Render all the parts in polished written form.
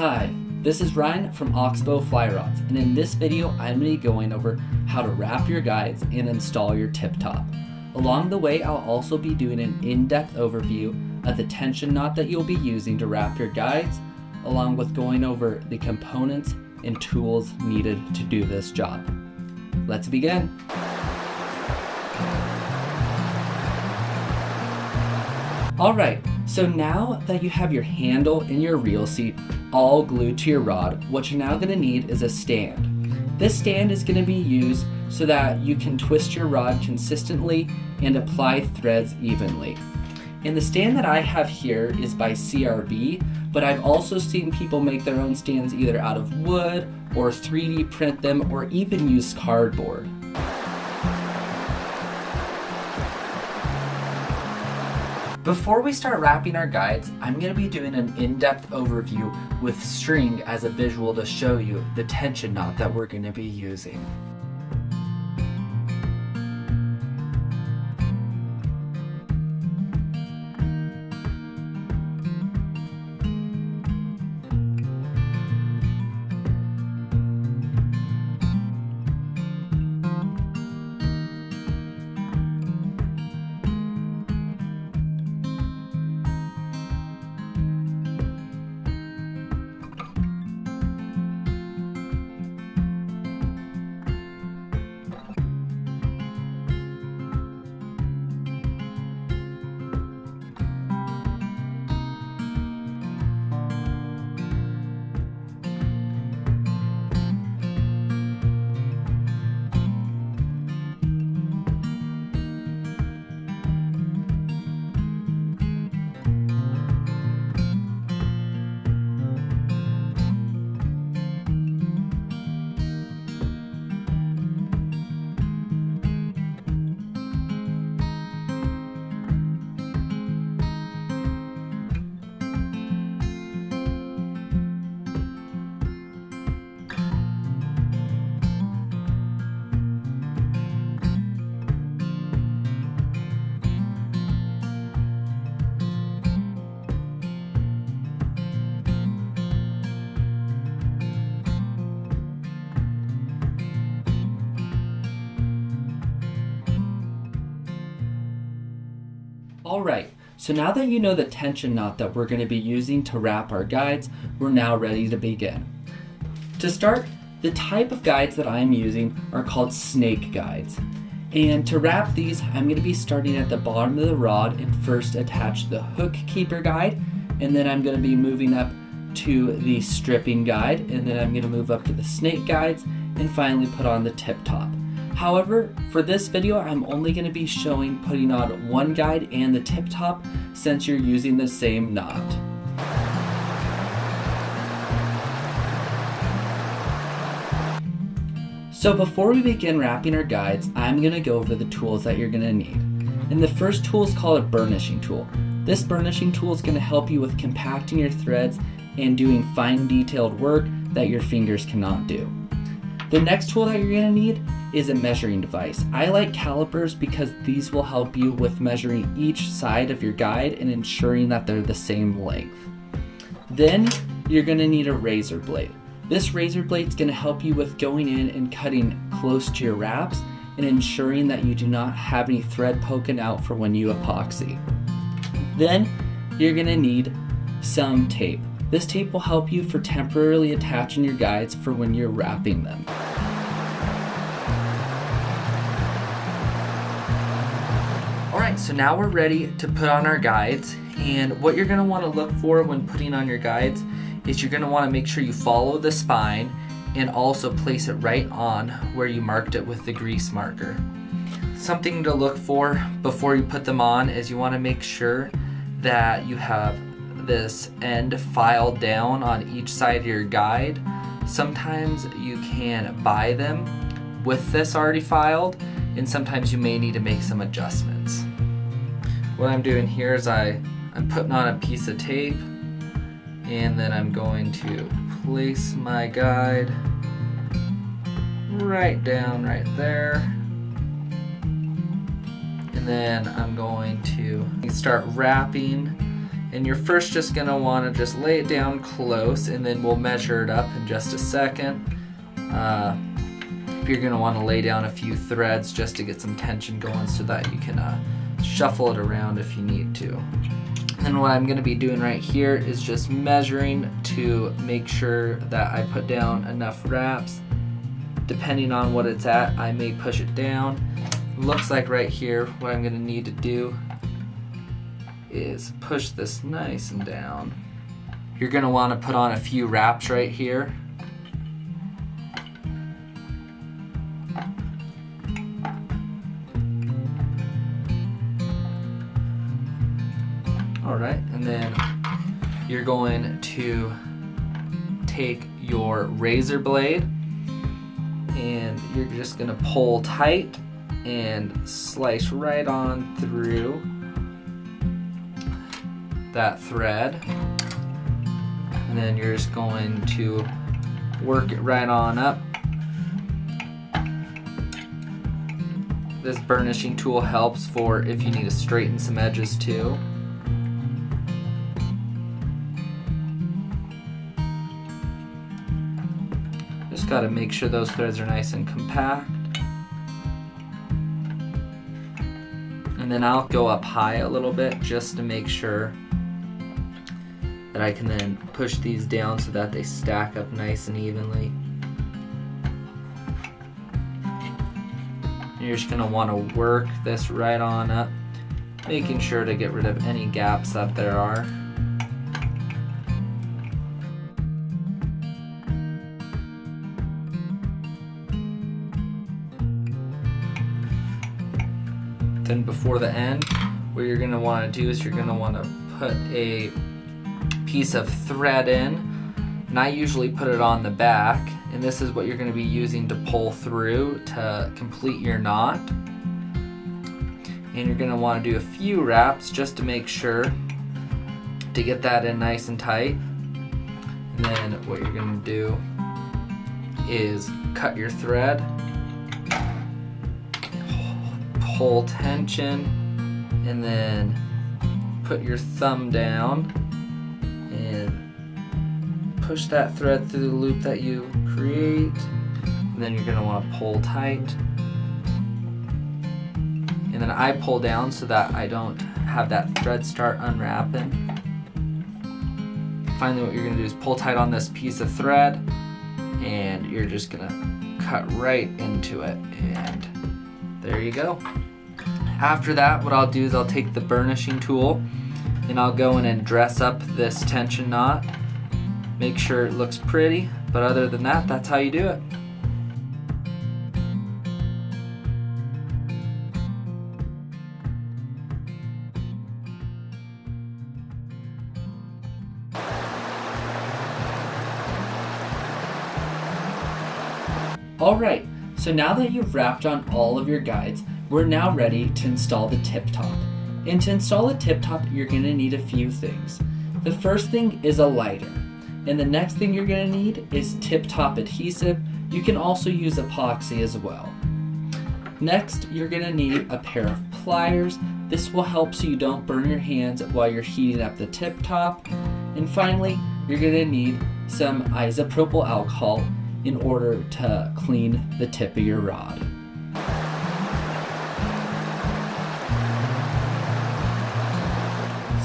Hi, this is Ryan from Oxbow Fly Rods, and in this video I'm going to be going over how to wrap your guides and install your tip top. Along the way I'll also be doing an in-depth overview of the tension knot that you'll be using to wrap your guides, along with going over the components and tools needed to do this job. Let's begin. Alright, so now that you have your handle and your reel seat all glued to your rod, what you're now going to need is a stand. This stand is going to be used so that you can twist your rod consistently and apply threads evenly. And the stand that I have here is by CRB, but I've also seen people make their own stands either out of wood or 3D print them or even use cardboard. Before we start wrapping our guides, I'm going to be doing an in-depth overview with string as a visual to show you the tension knot that we're going to be using. Alright, so now that you know the tension knot that we're going to be using to wrap our guides, we're now ready to begin. To start, the type of guides that I'm using are called snake guides. And to wrap these, I'm going to be starting at the bottom of the rod and first attach the hook keeper guide, and then I'm going to be moving up to the stripping guide, and then I'm going to move up to the snake guides, and finally put on the tip top. However, for this video, I'm only going to be showing putting on one guide and the tip top since you're using the same knot. So before we begin wrapping our guides, I'm going to go over the tools that you're going to need. And the first tool is called a burnishing tool. This burnishing tool is going to help you with compacting your threads and doing fine detailed work that your fingers cannot do. The next tool that you're going to need is a measuring device. I like calipers because these will help you with measuring each side of your guide and ensuring that they're the same length. Then you're going to need a razor blade. This razor blade is going to help you with going in and cutting close to your wraps and ensuring that you do not have any thread poking out for when you epoxy. Then you're going to need some tape. This tape will help you for temporarily attaching your guides for when you're wrapping them. Alright, so now we're ready to put on our guides, and what you're going to want to look for when putting on your guides is you're going to want to make sure you follow the spine and also place it right on where you marked it with the grease marker. Something to look for before you put them on is you want to make sure that you have this end filed down on each side of your guide. Sometimes you can buy them with this already filed, and sometimes you may need to make some adjustments. What I'm doing here is I'm putting on a piece of tape, and then I'm going to place my guide right down right there, and then I'm going to start wrapping And you're first just gonna wanna just lay it down close, and then we'll measure it up in just a second. You're gonna wanna lay down a few threads just to get some tension going so that you can shuffle it around if you need to. And what I'm gonna be doing right here is just measuring to make sure that I put down enough wraps. Depending on what it's at, I may push it down. Looks like right here, what I'm gonna need to do is push this nice and down. You're gonna wanna put on a few wraps right here. All right, and then you're going to take your razor blade and you're just gonna pull tight and slice right on through that thread. And then you're just going to work it right on up. This burnishing tool helps for if you need to straighten some edges too. Just got to make sure those threads are nice and compact. And then I'll go up high a little bit just to make sure that I can then push these down so that they stack up nice and evenly. You're just going to want to work this right on up, making sure to get rid of any gaps that there are. Then before the end, what you're going to want to do is you're going to want to put a piece of thread in, and I usually put it on the back, and this is what you're going to be using to pull through to complete your knot. And you're going to want to do a few wraps just to make sure to get that in nice and tight. And then what you're going to do is cut your thread, pull tension, and then put your thumb down and push that thread through the loop that you create. And then you're going to want to pull tight. And then I pull down so that I don't have that thread start unwrapping. Finally, what you're going to do is pull tight on this piece of thread, and you're just going to cut right into it, and there you go. After that, what I'll do is I'll take the burnishing tool and I'll go in and dress up this tension knot, make sure it looks pretty, but other than that, that's how you do it. Alright, so now that you've wrapped on all of your guides, we're now ready to install the tip top. And to install a tip top, you're going to need a few things. The first thing is a lighter. And the next thing you're going to need is tip top adhesive. You can also use epoxy as well. Next, you're going to need a pair of pliers. This will help so you don't burn your hands while you're heating up the tip top. And finally, you're going to need some isopropyl alcohol in order to clean the tip of your rod.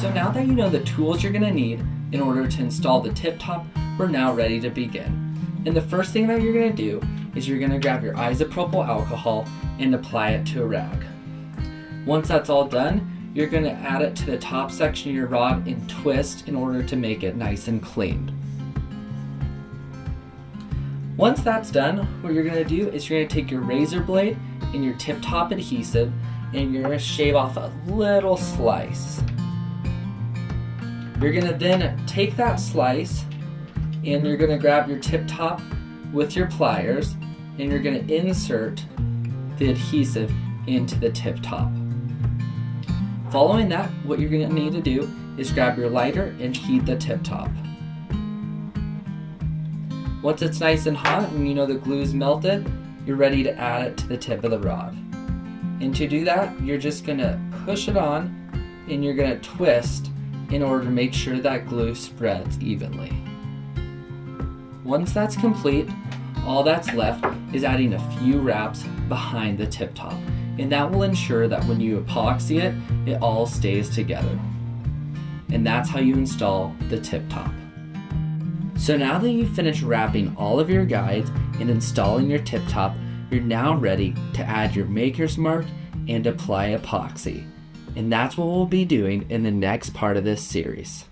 So now that you know the tools you're going to need in order to install the tip top, we're now ready to begin. And the first thing that you're going to do is you're going to grab your isopropyl alcohol and apply it to a rag. Once that's all done, you're going to add it to the top section of your rod and twist in order to make it nice and clean. Once that's done, what you're going to do is you're going to take your razor blade and your tip top adhesive and you're going to shave off a little slice. You're going to then take that slice and you're going to grab your tip top with your pliers and you're going to insert the adhesive into the tip top. Following that, what you're going to need to do is grab your lighter and heat the tip top. Once it's nice and hot and you know the glue's melted, you're ready to add it to the tip of the rod. And to do that, you're just going to push it on and you're going to twist in order to make sure that glue spreads evenly. Once that's complete, all that's left is adding a few wraps behind the tip top, and that will ensure that when you epoxy it, it all stays together. And that's how you install the tip top. So now that you've finished wrapping all of your guides and installing your tip top, you're now ready to add your maker's mark and apply epoxy. And that's what we'll be doing in the next part of this series.